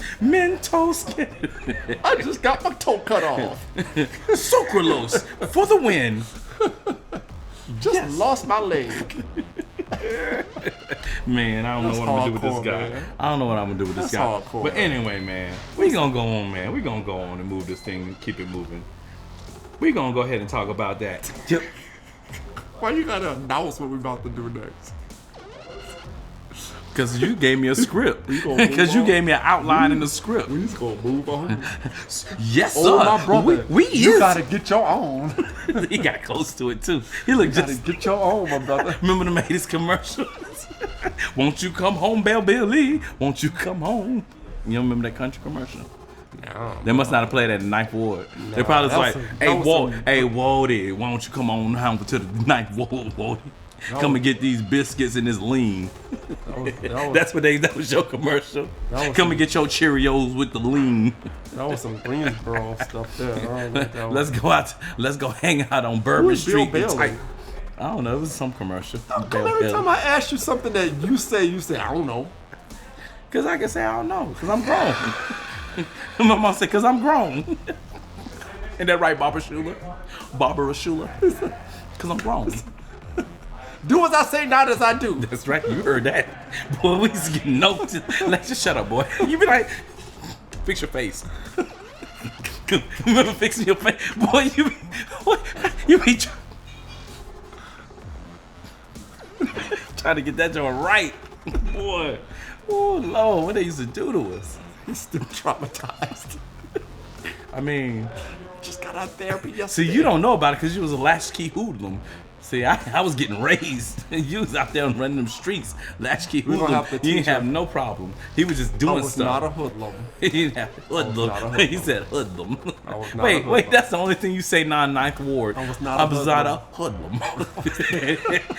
I just got my toe cut off. Sucralose for the win. Just lost my leg. Man, I don't know what I'm gonna do with this hardcore, guy. man. I don't know what I'm gonna do with this That's guy. hardcore, But man. anyway, man, we gonna go on, man. We gonna go on and move this thing and keep it moving. We gonna go ahead and talk about that. Yep. Why you gotta announce what we're about to do next? Because you gave me a script. We gonna move Because you on? gave me an outline in the script. We just gonna move on. Yes, sir. Oh, my brother. We you is. gotta get your own. He got close to it too. He looked You gotta just. get your own, my brother. Remember the Mady's commercials? Won't you come home, Belle Billy? Won't you come home? You don't remember that country commercial? No. They must not have played at the Ninth Ward. They probably was that like, was "Hey, that was Ward, some- hey, Wardy, why don't you come on home to the Ninth Ward, Wardy? Come and get these biscuits and this lean." That was your commercial. That was Come and get your Cheerios with the lean. That was some Greensboro stuff there. I don't know what that was. Let's go out. Let's go hang out on Bourbon Who is Bill Street. Bailey? I don't know. It was some commercial. Come every time I ask you something that you say I don't know. Because I can say I don't know. Because I'm grown. My mom said, because I'm grown. Ain't that right, Barbara Schuler? Because I'm grown. Do as I say, not as I do. That's right. You heard that. Boy, we just getting notes. Let's just shut up, boy. You be like, fix your face. Remember fixing your face? Boy, you be trying to get that joint right. Boy. Oh, Lord, what they used to do to us. He's still traumatized. I mean, Just got out of therapy see, yesterday. you don't know about it because you was a latchkey hoodlum. See, I was getting raised. You was out there running them streets, latchkey hoodlum. He didn't have no problem. He was just doing stuff. I was not a hoodlum. He didn't have hoodlum. He said hoodlum. Wait, that's the only thing you say non-ninth ward. I was not a hoodlum.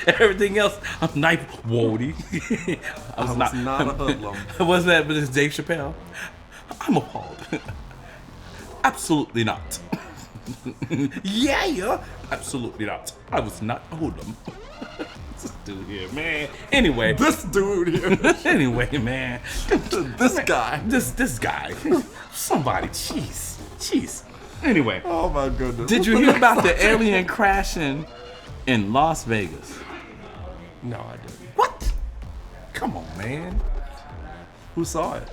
Everything else, I'm ninth wardy. I was not a hoodlum. Wasn't that, but it's Dave Chappelle. I'm appalled. Absolutely not. Yeah, absolutely not. I was not a hoodlum. This dude here, man. Anyway, this dude here. Anyway, man. This guy. This guy. Somebody. Jeez. Anyway. Oh my goodness. Did you hear about the alien crashing in Las Vegas? No, I didn't. What? Come on, man. Who saw it?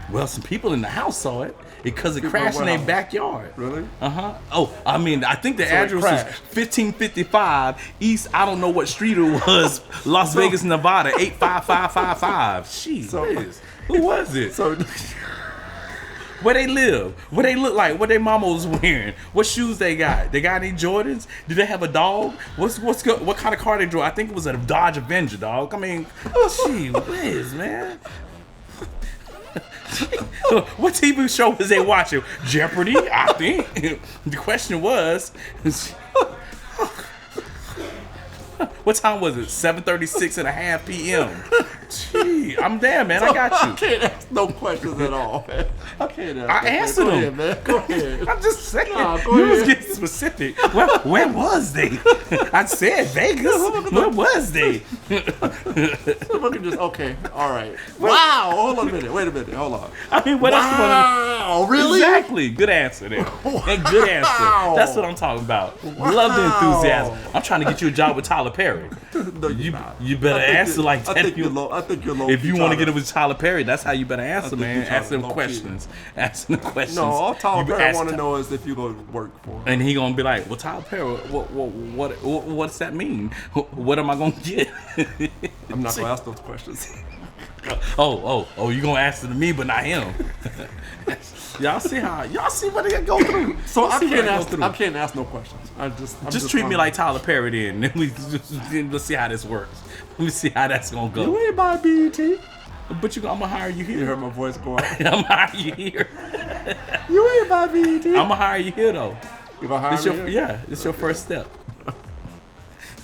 Well, some people in the house saw it because it crashed in their backyard. Really? Uh-huh. Oh, I mean, I think the address was 1555 East, I don't know what street it was, Las Vegas, Nevada, 85555. Jeez. Who was it? Where they live? What they look like? What their mama was wearing? What shoes they got? They got any Jordans? Do they have a dog? What kind of car they drove? I think it was a Dodge Avenger, dog. I mean, gee whiz, man. What TV show was they watching? Jeopardy, I think. The question was, what time was it? 7:36.5 p.m. Gee, I'm there, man. I got you. I can't ask no questions at all, man. I can't ask. I answered them. Ahead, man. Go ahead. I'm just saying. You was getting specific. Where was they? I said Vegas. Where was they? Okay. All right. Wow. Hold on a minute. Wait a minute. Hold on. I mean, what else? Wow. Really? Exactly. Good answer there. And good answer. That's what I'm talking about. Wow. Love the enthusiasm. I'm trying to get you a job with Tyler Perry. No, you better answer like that. I think you're low. If you want to get it with Tyler Perry, that's how you better answer, man. Ask them questions. Ask them questions. No, all Tyler Perry want to know is if you go work for him. And he gonna be like, "Well, Tyler Perry, what does that mean? What am I gonna get?" I'm not gonna ask those questions. Oh, you gonna ask it to me, but not him. Y'all see what they go through. So I can't ask no questions. I'm just treat me like Tyler Perry then. Let's see how this works. Let me see how that's gonna go. You ain't buy BET. But I'm gonna hire you here. You heard my voice go out. I'm gonna hire you here. You ain't buy BET. I'm gonna hire you here though. You gonna hire me here? Yeah, it's your first step.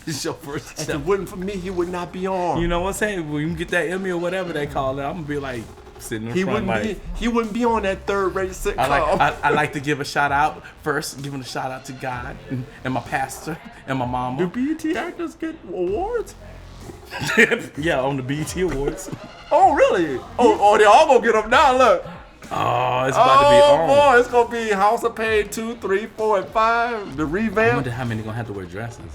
It's your first step. If it wasn't for me, he would not be on. You know what I'm saying? When you get that Emmy or whatever they call it, I'm gonna be like sitting in front. He wouldn't be on that third-rate sitcom. I like to give a shout out first. Giving a shout out to God and my pastor and my mama. Do BET actors get awards? Yeah, on the BET Awards. Oh, really? Oh, they all gonna get them now. Look. Oh, it's about to be on. Oh boy, it's gonna be House of Pain 2, 3, 4, and 5. The revamp. I wonder how many gonna have to wear dresses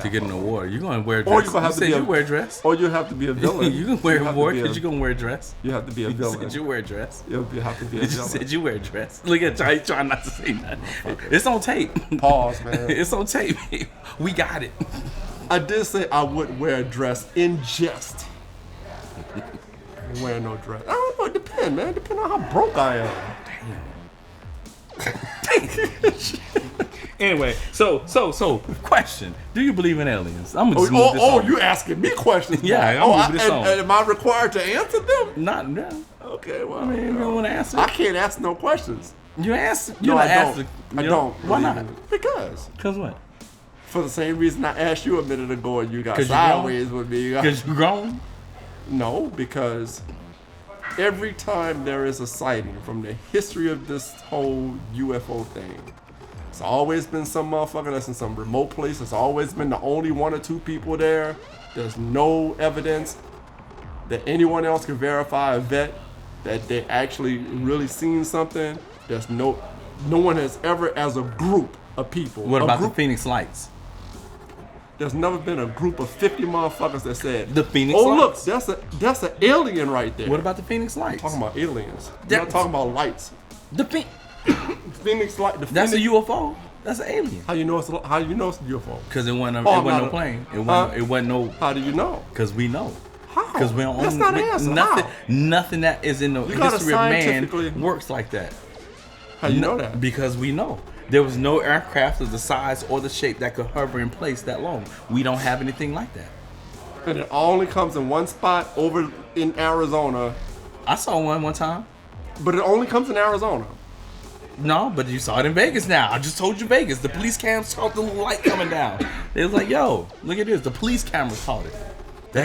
to get an award. You're gonna wear a dress. Or you gonna have to wear a dress. Or you have to be a villain. You can wear an award because you're gonna wear a dress. You have to be a villain. You said you wear a dress. You have to be a villain. You said you wear a dress. Look at you trying not to say nothing. It's on tape. Pause, man. It's on tape. We got it. I did say I wouldn't wear a dress in jest. I ain't wearing no dress. I don't know. It depends, man. Depends on how broke I am. Damn. Anyway, so, question: do you believe in aliens? I'm gonna just move this on. You asking me questions? Yeah, I'm moving this on. Am I required to answer them? Not no. Okay, well, I mean, you don't want to answer. I can't ask no questions. You answer. No, I don't. I don't. Why not? Because what? For the same reason I asked you a minute ago, and you got sideways with me. Because you're grown. No, because every time there is a sighting from the history of this whole UFO thing, it's always been some motherfucker that's in some remote place. It's always been the only one or two people there. There's no evidence that anyone else can verify or vet that they actually really seen something. There's no one has ever, as a group of people. What about the Phoenix Lights? There's never been a group of 50 motherfuckers that said the Phoenix Lights. Look, that's an alien right there. What about the Phoenix Lights? I'm talking about aliens. I'm not talking about lights. The Phoenix light. That's a UFO. That's an alien. How you know it's a UFO? Because it wasn't no plane. It wasn't no. How do you know? Because we know. How? Because we don't. That's not an answer. Nothing that is in the history of man works like that. How you know that? Because we know. There was no aircraft of the size or the shape that could hover in place that long. We don't have anything like that. And it only comes in one spot over in Arizona. I saw one time. But it only comes in Arizona. No, but you saw it in Vegas now. I just told you Vegas. The police cams caught the little light coming down. They was like, yo, look at this. The police cameras caught it. They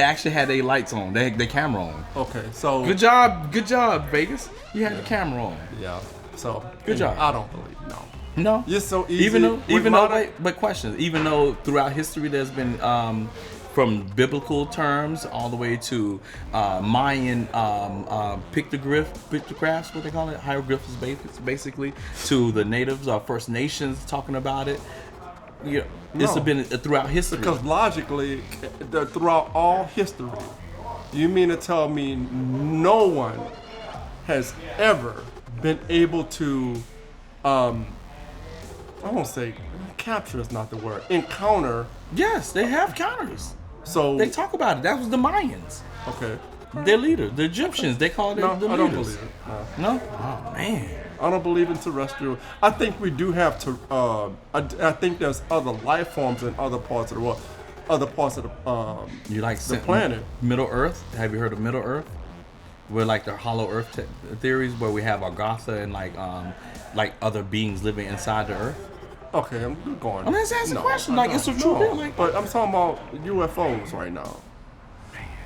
actually had their lights on. They had their camera on. Okay, so Good job, Vegas. You had the camera on. yeah. So Good job. I don't believe No. You're so easy. Even though, but questions. Even though throughout history there's been from biblical terms all the way to Mayan pictographs, what they call it, hieroglyphs, basically, to the natives, First Nations talking about it. Yeah, it's been throughout history. Because logically, throughout all history, you mean to tell me no one has ever been able to, I won't say capture is not the word, encounter. Yes, they have counters. So They talk about it. That was the Mayans. okay. Their leader, the Egyptians. They call it No, the I leaders. don't believe it. No? Oh man. I don't believe in terrestrial. I think we do have to. I think there's other life forms in other parts of the world, other parts of the You like the planet. Middle Earth? Have you heard of Middle Earth? Where like the hollow Earth theories, where we have Agartha and like other beings living inside the Earth. Okay, I'm going. I'm just asking a question. Like it's a true deal. Like, but I'm talking about UFOs right now.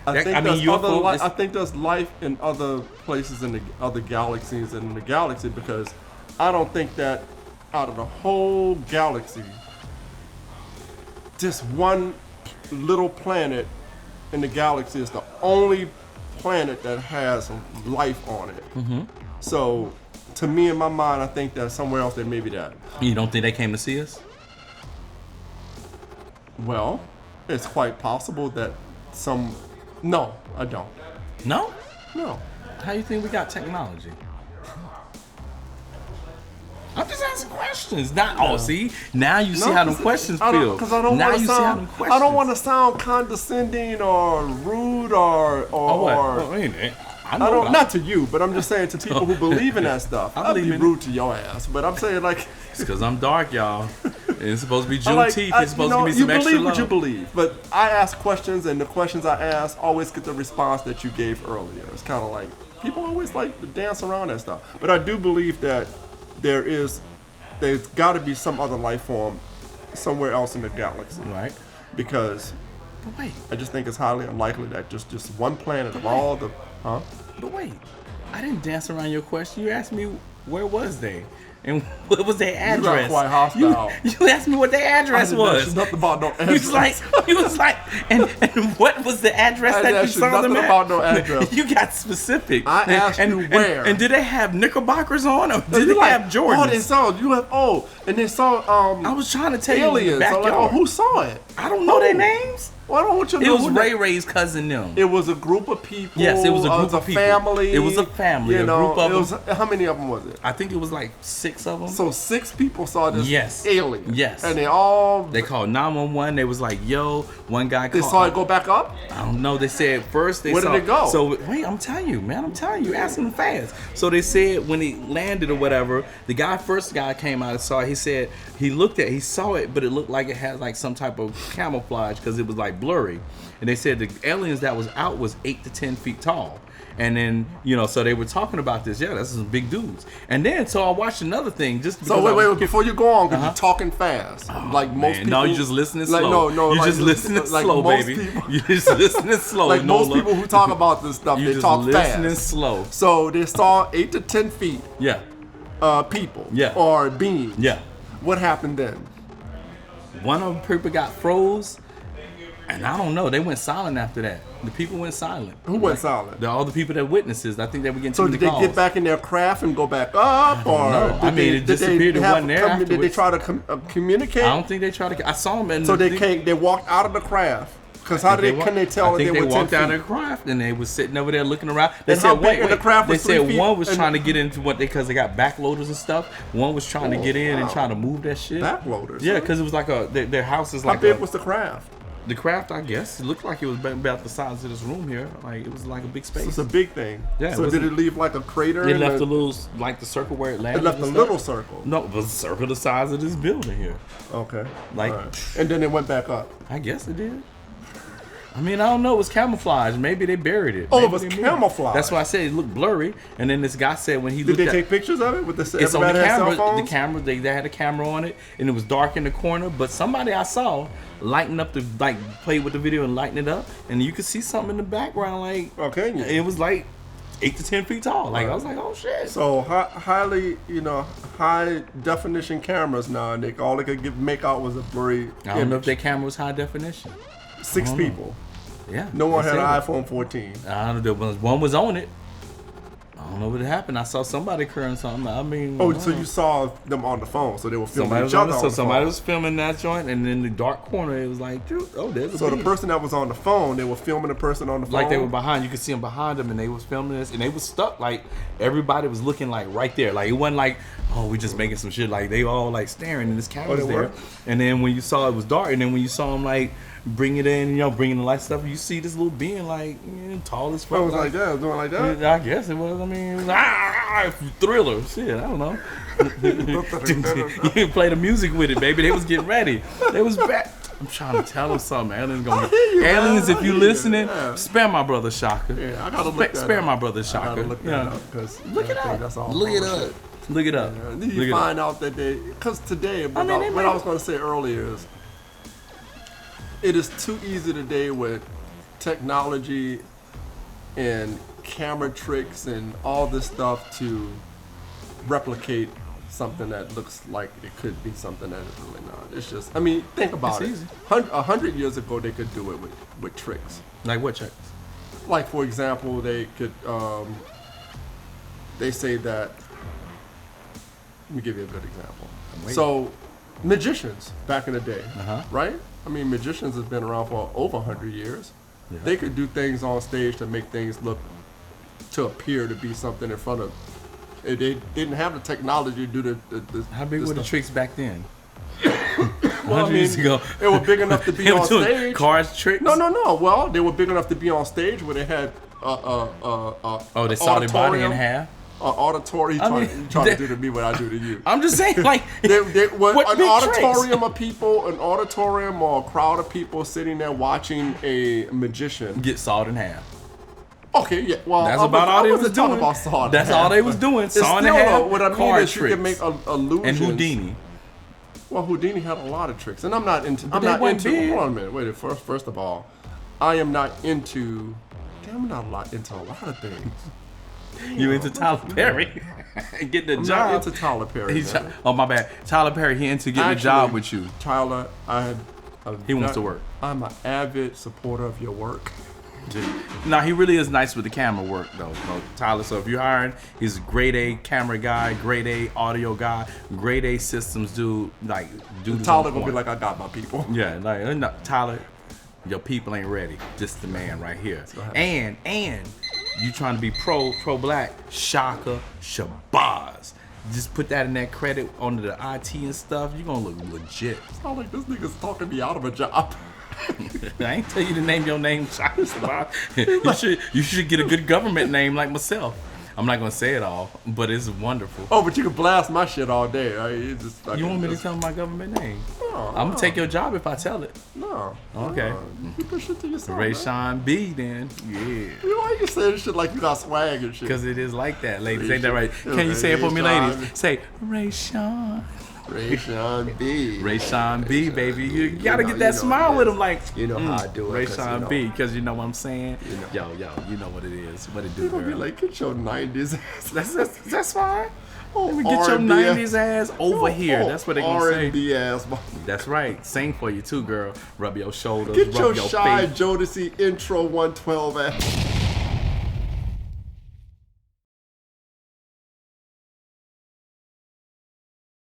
I UFO think there's life in other places in the other galaxies in the galaxy, because I don't think that out of the whole galaxy, just one little planet in the galaxy is the only planet that has life on it. Mm-hmm. So, to me, in my mind, I think that somewhere else there may be that. You don't think they came to see us? Well, it's quite possible that some. No, I don't. No? No. How do you think we got technology? I'm just asking questions. See, now you see how them questions feel. Because I don't want to sound condescending or rude or I don't. Not to you, but I'm just saying to people who believe in that stuff. I'll be rude to your ass, but I'm saying like. It's because I'm dark, y'all. It's supposed to be Juneteenth. It's supposed to be some extra love. You believe what you believe, but I ask questions, and the questions I ask always get the response that you gave earlier. It's kind of like people always like to dance around that stuff. But I do believe that there's got to be some other life form somewhere else in the galaxy, right? Because but wait, I just think it's highly unlikely that just one planet of all the. But wait, I didn't dance around your question. You asked me where was they. And what was their address? You got quite hostile. You asked me what their address was. Nothing about no address. He was like, and what was the address that you saw them at? Nothing about no address. You got specific. I asked you where. And did they have Knickerbockers on, or did they have Jordans? Oh, they saw UFO, and they saw I was trying to tell aliens. you in the backyard. Who saw it? I don't know their names. Well, I don't want you to know. It was Ray's cousin them. It was a group of people. Yes, it was a group of people. Family. It was a family. You know, a group of them. How many of them was it? I think it was like 6 of them. So 6 people saw this alien. Yes. And they called 911. They was like, yo, one guy called. They saw it go back up? I don't know. They said first they Where saw. Where did it go? So, wait, I'm telling you, man. You asking them fast. So they said when he landed or whatever, the first guy came out and saw it. He said he saw it, but it looked like it had like some type of camouflage because it was like blurry. And they said the aliens that was out was 8 to 10 feet tall. And then, so they were talking about this. Yeah, that's some big dudes. And then, so I watched another thing. Wait, before you go on, because you're talking fast. Like most people. No, you're just listening slow. No, just listening slow, baby. You're just listening slow. Like most people who talk about this stuff, they talk fast. Listening slow. So they saw 8 to 10 feet. Yeah. People. Yeah. Or beings. Yeah. What happened then? One of the people got froze. And I don't know. They went silent after that. The people went silent. Who went silent? All the people that witnesses. I think they were getting too many calls. So did they get back in their craft and go back up, or it disappeared. It wasn't there afterwards. Did they try to communicate? I don't think they tried to. I saw them. So they walked out of the craft. Because how can they tell that they were 10 feet? They walked out of the craft and they was sitting over there looking around. They and said, the craft was they said one was trying to get into because they got backloaders and stuff. One was trying to get in and trying to move that shit. Backloaders? Yeah, because it was like their house is like. How big was the craft? The craft, I guess, it looked like it was about the size of this room here. Like it was like a big space. So it's a big thing. Yeah. So did it leave like a crater? It left a little, like the circle where it landed. It left a little circle. No, it was a circle the size of this building here. Okay. Like, and then it went back up. I guess it did. I mean, I don't know. It was camouflage. Maybe they buried it. Oh, Maybe it was they moved camouflage. That's why I said it looked blurry. And then this guy said when he did looked they at, take pictures of it with the it's on the everybody had camera. cell The phones? camera, they had a camera on it, and it was dark in the corner. But somebody I saw lighten up the play with the video and lighten it up, and you could see something in the background. Like okay, it was like 8 to 10 feet tall. Like I was like, oh shit. So highly, high definition cameras now, and all they could make out was a blurry. I don't know if their camera was high definition. 6 people. Yeah. No one had an it. iPhone 14. I don't know. One was on it. I don't know what happened. I saw somebody curling something. I mean. Oh, so you saw them on the phone, so they were filming Somebody each other. so somebody was filming that joint, and in the dark corner, it was like, dude, oh, there's a So the beam. person that was on the phone, they were filming the person on the phone. Like they were behind. You could see them behind them, and they was filming this, and they was stuck. Like everybody was looking like right there. Like it wasn't like, oh, we just making some shit. Like they all like staring, and this camera was there. And then when you saw it was dark, and then when you saw them like bring it in, bringing the light stuff, you see this little being like tall as fuck. It was like that, it was doing like that. I guess it was. I mean, it was, Thriller. Shit, I don't know. You play the music with it, baby. They was getting ready. They was back. I'm trying to tell them something. Aliens, if you listening, spare my brother Shaka. Yeah, I gotta look that spare up. my brother I Shaka. gotta look that up because Look it up. that's all. Look it up. Look it up. Yeah, then you find out that because today, what I was going to say earlier is, it is too easy today with technology and camera tricks and all this stuff to replicate something that looks like it could be something that is really not. It's just, I mean, think about it. Easy. 100 years ago, they could do it with tricks. Like what tricks? Like, for example, they could, they say that, let me give you a good example. So, magicians back in the day, right? I mean, magicians have been around for over 100 years. Yeah. They could do things on stage to make things to appear to be something in front of. They didn't have the technology to do the How big were the tricks back then? Well, I mean, years ago. They were big enough to be on stage. Cars tricks? No. Well, they were big enough to be on stage where they had they saw their body in half. Auditory, trying to do to me what I do to you. I'm just saying, like, an auditorium of people, an auditorium or a crowd of people sitting there watching a magician get sawed in half. Okay, yeah. Well, that's about all they was doing. That's all they was doing. Sawing in half. What I mean is you can make illusions. And Houdini. Well, Houdini had a lot of tricks, and I'm not into. Hold on a minute. Wait. First of all, I am not into. I'm not into a lot of things. You into Tyler Perry? Getting a job. I'm not into Tyler Perry. Oh, my bad. Tyler Perry, he into getting a job with you. Tyler, he wants to work. I'm an avid supporter of your work. No, he really is nice with the camera work, though, Tyler. So if you're hiring, he's a grade A camera guy, grade A audio guy, grade A systems dude. Like, Tyler gonna be like, I got my people. Yeah, like no, Tyler, your people ain't ready. Just the man right here. And you trying to be pro black, Shaka Shabazz. Just put that in that credit under the IT and stuff. You're gonna look legit. It's not like this nigga's talking me out of a job. I ain't tell you to name your name, Shaka Shabazz. You should get a good government name like myself. I'm not gonna say it all, but it's wonderful. Oh, but you can blast my shit all day. You want me to tell my government name? No, I'm gonna take your job if I tell it. No. Okay. You keep that shit to yourself. Rayshon B, then. Yeah. Why you saying this shit like you got swag and shit? Because it is like that, ladies. Ain't that right? Can you say it for me, ladies? Say Rayshon. Rayshon B. Rayshon B, baby. You gotta get that smile with him, like you know how I do it. Rayshon B, because you know what I'm saying. Yo, you know what it is. What it do, you girl? Be like, get your 90s ass. That's fine. Let me get your 90s ass over here. That's what they gonna say. R&B ass. That's right. Sing for you too, girl. Rub your shoulders. Get rub your your Shy face. Jodeci intro 112 ass.